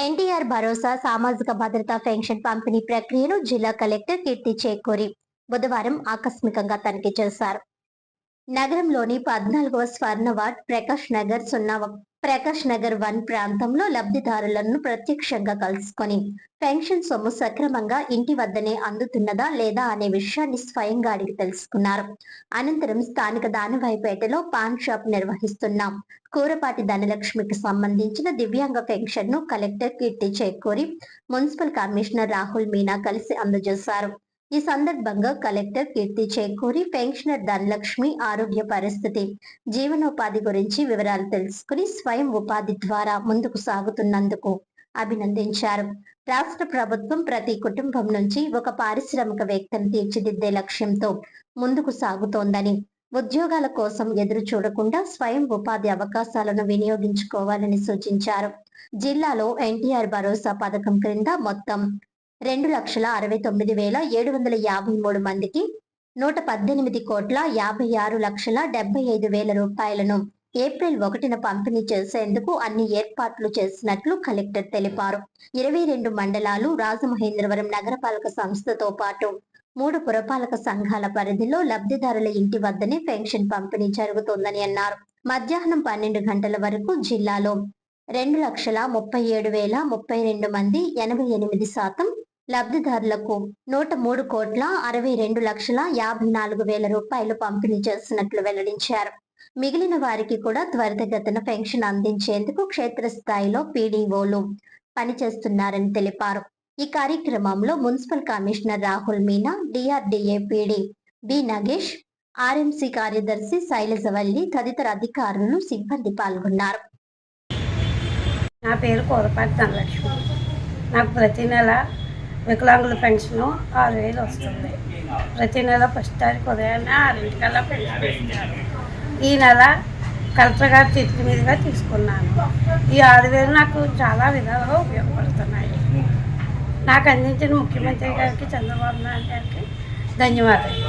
ఎన్టీఆర్ భరోసా సామాజిక భద్రతా పెన్షన్ పంపిణీ ప్రక్రియను జిల్లా కలెక్టర్ కీర్తి చేకూరి బుధవారం ఆకస్మికంగా తనిఖీ చేశారు. నగరంలోని 14వ స్వర్ణ వార్డ్ ప్రకాష్ నగర్ 1 ప్రాంతంలో లబ్ధిదారులను ప్రత్యక్షంగా కలుసుకొని పెన్షన్ సొమ్ము సక్రమంగా ఇంటి వద్దనే అందుతున్నదా లేదా అనే విషయాన్ని స్వయంగా అడిగి తెలుసుకున్నారు. అనంతరం స్థానిక దానవాయిపేటలో పాన్ షాప్ నిర్వహిస్తున్న కూరపాటి ధనలక్ష్మికి సంబంధించిన దివ్యాంగ పెన్షన్ ను కలెక్టర్ కీర్తి చేకూరి మున్సిపల్ కమిషనర్ రాహుల్ మీనా కలిసి అందజేశారు. ఈ సందర్భంగా కలెక్టర్ కీర్తి చేకూరి పెన్షనర్ ధనలక్ష్మి ఆరోగ్య పరిస్థితి, జీవనోపాధి గురించి వివరాలు తెలుసుకుని స్వయం ఉపాధి ద్వారా ముందుకు సాగుతున్నందుకు అభినందించారు. రాష్ట్ర ప్రభుత్వం ప్రతి కుటుంబం నుంచి ఒక పారిశ్రామికవేత్తను తీర్చిదిద్దే లక్ష్యంతో ముందుకు సాగుతోందని, ఉద్యోగాల కోసం ఎదురు చూడకుండా స్వయం ఉపాధి అవకాశాలను వినియోగించుకోవాలని సూచించారు. జిల్లాలో ఎన్టీఆర్ భరోసా పథకం క్రింద మొత్తం 2,69,753 మందికి 118,56,75,000 రూపాయలను ఏప్రిల్ 1న పంపిణీ చేసేందుకు అన్ని ఏర్పాట్లు చేసినట్లు కలెక్టర్ తెలిపారు. 22 మండలాలు, రాజమహేంద్రవరం నగరపాలక సంస్థతో పాటు 3 పురపాలక సంఘాల పరిధిలో లబ్ధిదారుల ఇంటి వద్దనే పెన్షన్ పంపిణీ జరుగుతోందని అన్నారు. మధ్యాహ్నం 12 గంటల వరకు జిల్లాలో 2,37,032 మంది 88% లబ్ధిదారులకు 103,62,54,000 రూపాయలు పంపిణీ చేసినట్లు వెల్లడించారు. మిగిలిన వారికి కూడా త్వరితగతిన పెన్షన్ అందించేందుకు క్షేత్రస్థాయిలో పీడీఓలు పనిచేస్తున్నారని తెలిపారు. ఈ కార్యక్రమంలో municipal commissioner Rahul Meena, DRDA PD B Nagesh, RMC కార్యదర్శి శైలజవల్లి తదితర అధికారులు, సిబ్బంది పాల్గొన్నారు. నా పేరు కూరపాటి ధనలక్ష్మి. నాకు ప్రతి నెల వికలాంగుల పెన్షన్ 6,000 వస్తుంది. ప్రతి నెల ఫస్ట్ తారీఖు ఉదయాన్నే 6:00కల్లా పెన్షన్ ఇస్తారు. ఈ నెల కలెక్టర్ గారి చేతి మీదుగా తీసుకున్నాను. ఈ 6,000 నాకు చాలా విధాలుగా ఉపయోగపడుతున్నాయి. నాకు అందించిన ముఖ్యమంత్రి గారికి, చంద్రబాబు నాయుడు గారికి ధన్యవాదాలు.